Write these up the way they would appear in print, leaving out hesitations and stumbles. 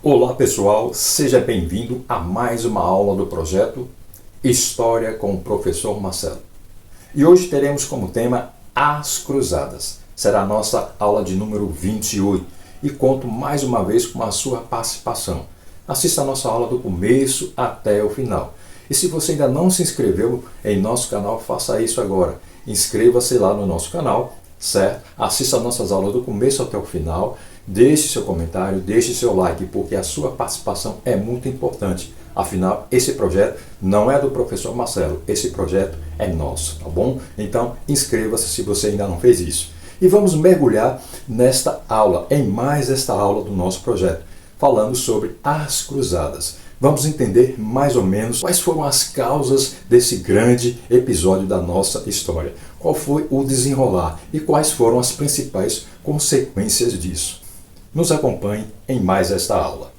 Olá pessoal, seja bem-vindo a mais uma aula do projeto História com o Professor Marcelo. E hoje teremos como tema As Cruzadas. Será a nossa aula de número 28 e conto mais uma vez com a sua participação. Assista a nossa aula do começo até o final. E se você ainda não se inscreveu em nosso canal, faça isso agora. Inscreva-se lá no nosso canal, certo? Assista nossas aulas do começo até o final. Deixe seu comentário, deixe seu like, porque a sua participação é muito importante. Afinal, esse projeto não é do professor Marcelo, esse projeto é nosso, tá bom? Então, inscreva-se se você ainda não fez isso. E vamos mergulhar nesta aula, em mais esta aula do nosso projeto, falando sobre as cruzadas. Vamos entender mais ou menos quais foram as causas desse grande episódio da nossa história. Qual foi o desenrolar e quais foram as principais consequências disso. Nos acompanhe em mais esta aula.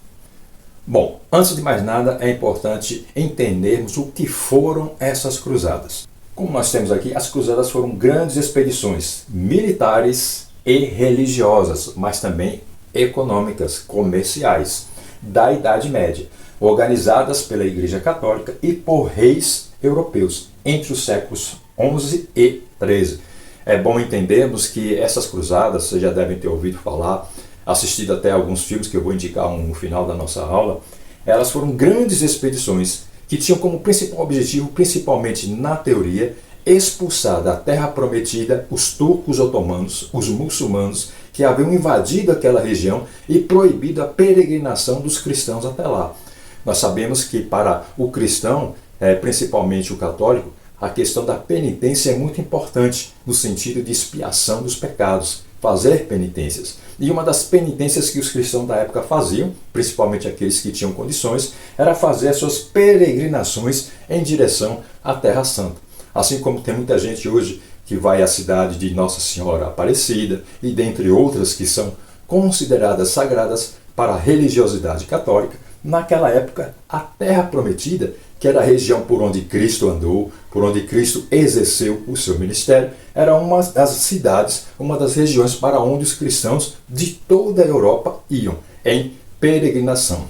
Bom, antes de mais nada, é importante entendermos o que foram essas cruzadas. Como nós temos aqui, as cruzadas foram grandes expedições militares e religiosas, mas também econômicas, comerciais, da Idade Média, organizadas pela Igreja Católica e por reis europeus entre os séculos XI e XIII. É bom entendermos que essas cruzadas, vocês já devem ter ouvido falar, assistido até alguns filmes que eu vou indicar no final da nossa aula, elas foram grandes expedições que tinham como principal objetivo, principalmente na teoria, expulsar da Terra Prometida os turcos otomanos, os muçulmanos, que haviam invadido aquela região e proibido a peregrinação dos cristãos até lá. Nós sabemos que para o cristão, principalmente o católico, a questão da penitência é muito importante no sentido de expiação dos pecados, fazer penitências. E uma das penitências que os cristãos da época faziam, principalmente aqueles que tinham condições, era fazer as suas peregrinações em direção à Terra Santa. Assim como tem muita gente hoje que vai à cidade de Nossa Senhora Aparecida e dentre outras que são consideradas sagradas para a religiosidade católica, naquela época a Terra Prometida, que era a região por onde Cristo andou, por onde Cristo exerceu o seu ministério, era uma das cidades, uma das regiões para onde os cristãos de toda a Europa iam em peregrinação.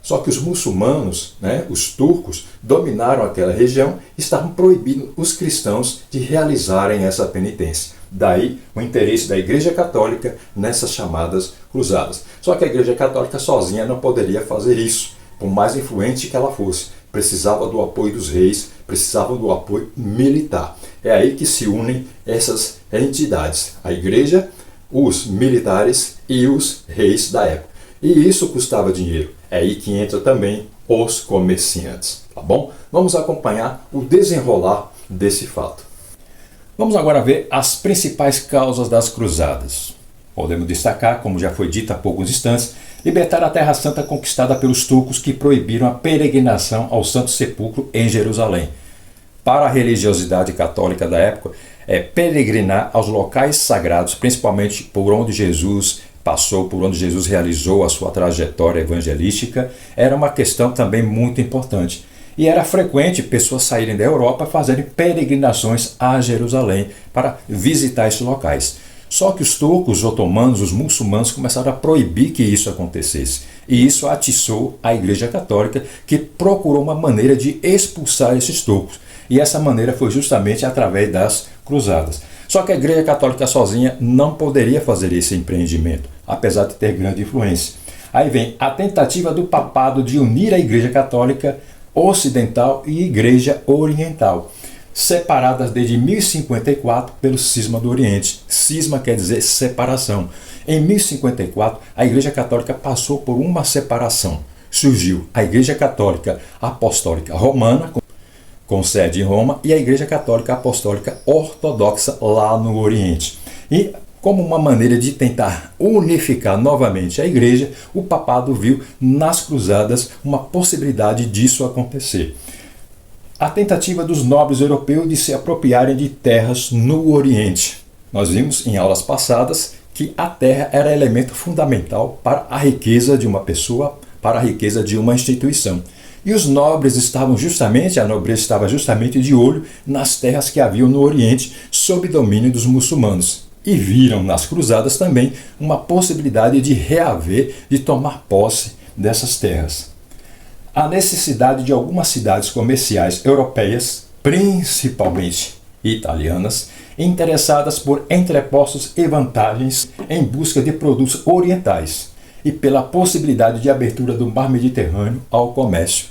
Só que os muçulmanos, os turcos, dominaram aquela região e estavam proibindo os cristãos de realizarem essa penitência. Daí o interesse da Igreja Católica nessas chamadas cruzadas. Só que a Igreja Católica sozinha não poderia fazer isso, por mais influente que ela fosse. Precisava do apoio dos reis, precisava do apoio militar. É aí que se unem essas entidades, a Igreja, os militares e os reis da época. E isso custava dinheiro. É aí que entra também os comerciantes, tá bom? Vamos acompanhar o desenrolar desse fato. Vamos agora ver as principais causas das cruzadas. Podemos destacar, como já foi dito há poucos instantes, libertar a Terra Santa conquistada pelos turcos que proibiram a peregrinação ao Santo Sepulcro em Jerusalém. Para a religiosidade católica da época, peregrinar aos locais sagrados, principalmente por onde Jesus passou, por onde Jesus realizou a sua trajetória evangelística, era uma questão também muito importante. E era frequente pessoas saírem da Europa e fazerem peregrinações a Jerusalém para visitar esses locais. Só que os turcos, os otomanos, os muçulmanos começaram a proibir que isso acontecesse. E isso atiçou a Igreja Católica, que procurou uma maneira de expulsar esses turcos. E essa maneira foi justamente através das cruzadas. Só que a Igreja Católica sozinha não poderia fazer esse empreendimento, apesar de ter grande influência. Aí vem a tentativa do papado de unir a Igreja Católica Ocidental e Igreja Oriental, separadas desde 1054 pelo Cisma do Oriente. Cisma quer dizer separação. Em 1054, a Igreja Católica passou por uma separação. Surgiu a Igreja Católica Apostólica Romana, com sede em Roma, e a Igreja Católica Apostólica Ortodoxa lá no Oriente. E como uma maneira de tentar unificar novamente a Igreja, o papado viu nas cruzadas uma possibilidade disso acontecer. A tentativa dos nobres europeus de se apropriarem de terras no Oriente. Nós vimos em aulas passadas que a terra era elemento fundamental para a riqueza de uma pessoa, para a riqueza de uma instituição. E os nobres estavam justamente, a nobreza estava justamente de olho nas terras que haviam no Oriente, sob domínio dos muçulmanos. e viram nas cruzadas também uma possibilidade de reaver, de tomar posse dessas terras. A necessidade de algumas cidades comerciais europeias, principalmente italianas, interessadas por entrepostos e vantagens em busca de produtos orientais e pela possibilidade de abertura do mar Mediterrâneo ao comércio.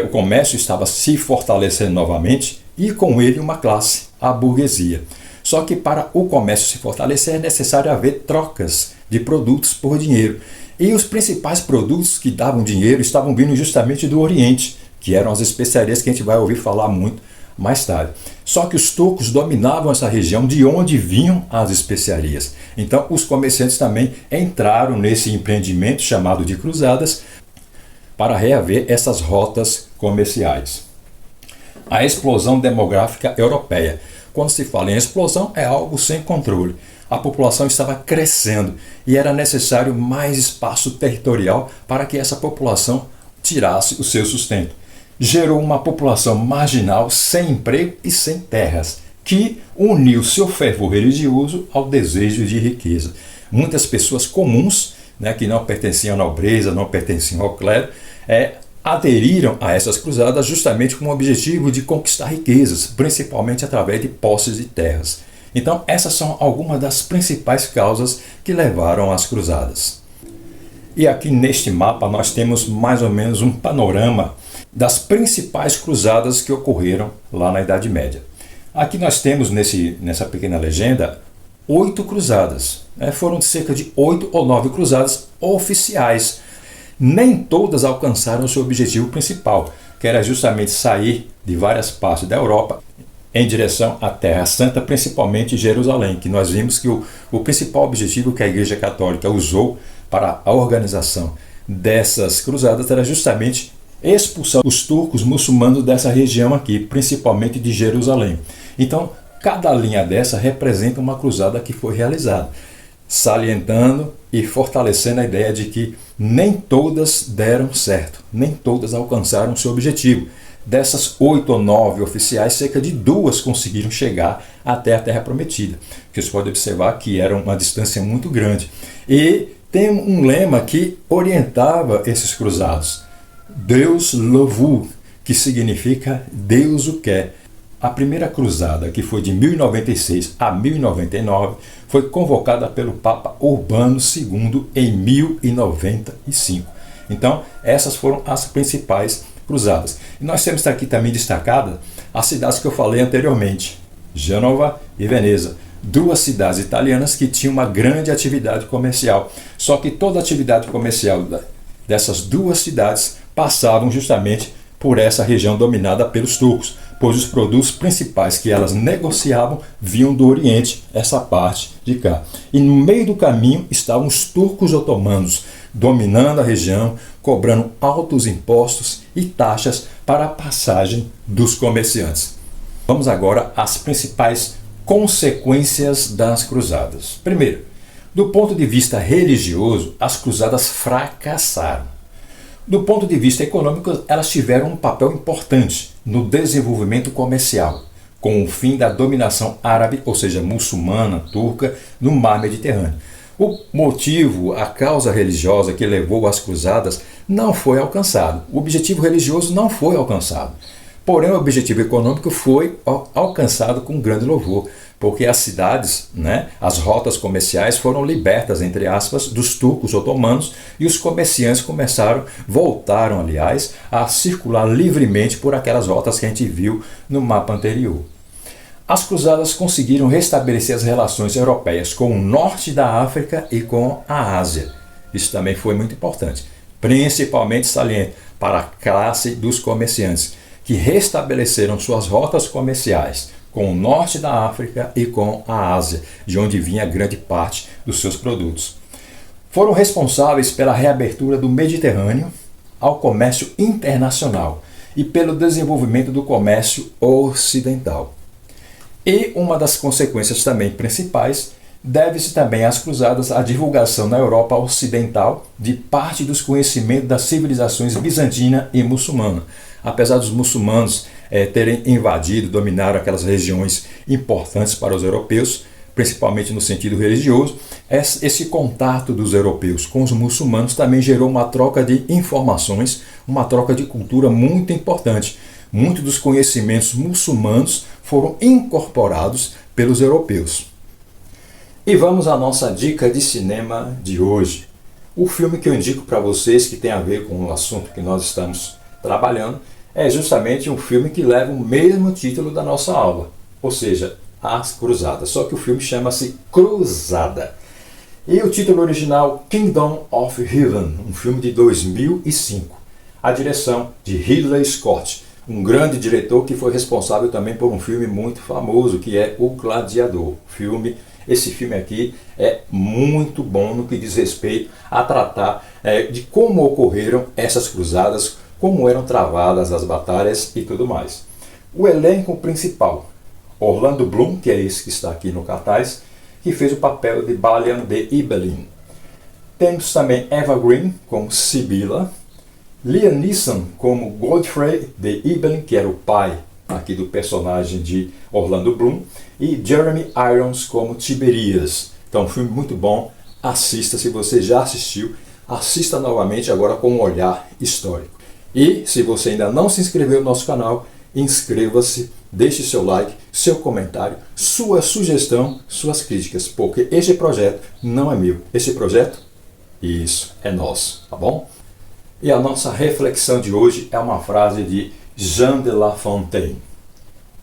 O comércio estava se fortalecendo novamente e com ele uma classe, a burguesia. Só que para o comércio se fortalecer é necessário haver trocas de produtos por dinheiro. E os principais produtos que davam dinheiro estavam vindo justamente do Oriente, que eram as especiarias que a gente vai ouvir falar muito mais tarde. Só que os turcos dominavam essa região de onde vinham as especiarias. Então os comerciantes também entraram nesse empreendimento chamado de cruzadas para reaver essas rotas comerciais. A explosão demográfica europeia. Quando se fala em explosão, é algo sem controle. A população estava crescendo e era necessário mais espaço territorial para que essa população tirasse o seu sustento. Gerou uma população marginal, sem emprego e sem terras, que uniu seu fervor religioso ao desejo de riqueza. Muitas pessoas comuns, que não pertenciam à nobreza, não pertenciam ao clero, aderiram a essas cruzadas justamente com o objetivo de conquistar riquezas, principalmente através de posses de terras. Então, essas são algumas das principais causas que levaram às cruzadas. E aqui neste mapa nós temos mais ou menos um panorama das principais cruzadas que ocorreram lá na Idade Média. Aqui nós temos nessa pequena legenda 8 cruzadas. Foram cerca de 8 ou 9 cruzadas oficiais. Nem todas alcançaram o seu objetivo principal, que era justamente sair de várias partes da Europa em direção à Terra Santa, principalmente Jerusalém, que nós vimos que o principal objetivo que a Igreja Católica usou para a organização dessas cruzadas era justamente expulsar os turcos muçulmanos dessa região aqui, principalmente de Jerusalém. Então, cada linha dessa representa uma cruzada que foi realizada, salientando e fortalecendo a ideia de que nem todas deram certo, nem todas alcançaram seu objetivo. Dessas 8 ou 9 oficiais, cerca de 2 conseguiram chegar até a Terra Prometida, que você pode observar que era uma distância muito grande. E tem um lema que orientava esses cruzados: Deus le veut, que significa Deus o quer. A primeira cruzada, que foi de 1096 a 1099, foi convocada pelo Papa Urbano II em 1095. Então, essas foram as principais cruzadas. E nós temos aqui também destacadas as cidades que eu falei anteriormente, Gênova e Veneza. 2 cidades italianas que tinham uma grande atividade comercial. Só que toda a atividade comercial dessas 2 cidades passavam justamente por essa região dominada pelos turcos, pois os produtos principais que elas negociavam vinham do Oriente, essa parte de cá. E no meio do caminho estavam os turcos otomanos, dominando a região, cobrando altos impostos e taxas para a passagem dos comerciantes. Vamos agora às principais consequências das cruzadas. Primeiro, do ponto de vista religioso, as cruzadas fracassaram. Do ponto de vista econômico, elas tiveram um papel importante no desenvolvimento comercial, com o fim da dominação árabe, ou seja, muçulmana, turca, no mar Mediterrâneo. O motivo, a causa religiosa que levou às cruzadas não foi alcançado. O objetivo religioso não foi alcançado. Porém, o objetivo econômico foi alcançado com grande louvor, porque as cidades, as rotas comerciais foram libertas, entre aspas, dos turcos otomanos e os comerciantes voltaram, aliás, a circular livremente por aquelas rotas que a gente viu no mapa anterior. As cruzadas conseguiram restabelecer as relações europeias com o norte da África e com a Ásia. Isso também foi muito importante, principalmente saliente para a classe dos comerciantes, que restabeleceram suas rotas comerciais com o norte da África e com a Ásia, de onde vinha grande parte dos seus produtos. Foram responsáveis pela reabertura do Mediterrâneo ao comércio internacional e pelo desenvolvimento do comércio ocidental. E uma das consequências também principais deve-se também às cruzadas à divulgação na Europa Ocidental de parte dos conhecimentos das civilizações bizantina e muçulmana. Apesar dos muçulmanos terem invadido, dominaram aquelas regiões importantes para os europeus, principalmente no sentido religioso, esse contato dos europeus com os muçulmanos também gerou uma troca de informações, uma troca de cultura muito importante. Muitos dos conhecimentos muçulmanos foram incorporados pelos europeus. E vamos à nossa dica de cinema de hoje. O filme que eu indico para vocês, que tem a ver com o assunto que nós estamos trabalhando, é justamente um filme que leva o mesmo título da nossa aula, ou seja, As Cruzadas, só que o filme chama-se Cruzada. E o título original, Kingdom of Heaven, um filme de 2005. A direção de Ridley Scott, um grande diretor que foi responsável também por um filme muito famoso, que é O Gladiador. Esse filme aqui é muito bom no que diz respeito a tratar de como ocorreram essas cruzadas, como eram travadas as batalhas e tudo mais. O elenco principal, Orlando Bloom, que é esse que está aqui no cartaz, que fez o papel de Balian de Ibelin. Temos também Eva Green como Sibila, Liam Neeson como Godfrey de Ibelin, que era o pai aqui do personagem de Orlando Bloom, e Jeremy Irons como Tiberias. Então, um filme muito bom, assista. Se você já assistiu, assista novamente agora com um olhar histórico. E se você ainda não se inscreveu no nosso canal, inscreva-se, deixe seu like, seu comentário, sua sugestão, suas críticas, porque este projeto não é meu. Esse projeto, isso, é nosso, tá bom? E a nossa reflexão de hoje é uma frase de Jean de La Fontaine.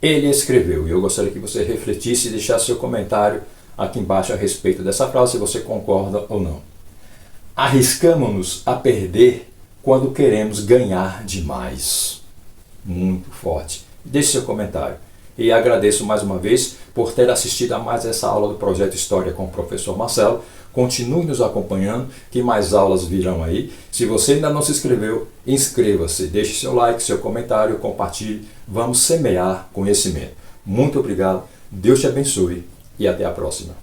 Ele escreveu, e eu gostaria que você refletisse e deixasse seu comentário aqui embaixo a respeito dessa frase, se você concorda ou não. Arriscamo-nos a perder quando queremos ganhar demais. Muito forte. Deixe seu comentário. E agradeço mais uma vez por ter assistido a mais essa aula do Projeto História com o professor Marcelo. Continue nos acompanhando, que mais aulas virão aí. Se você ainda não se inscreveu, inscreva-se, deixe seu like, seu comentário, compartilhe. Vamos semear conhecimento. Muito obrigado, Deus te abençoe e até a próxima.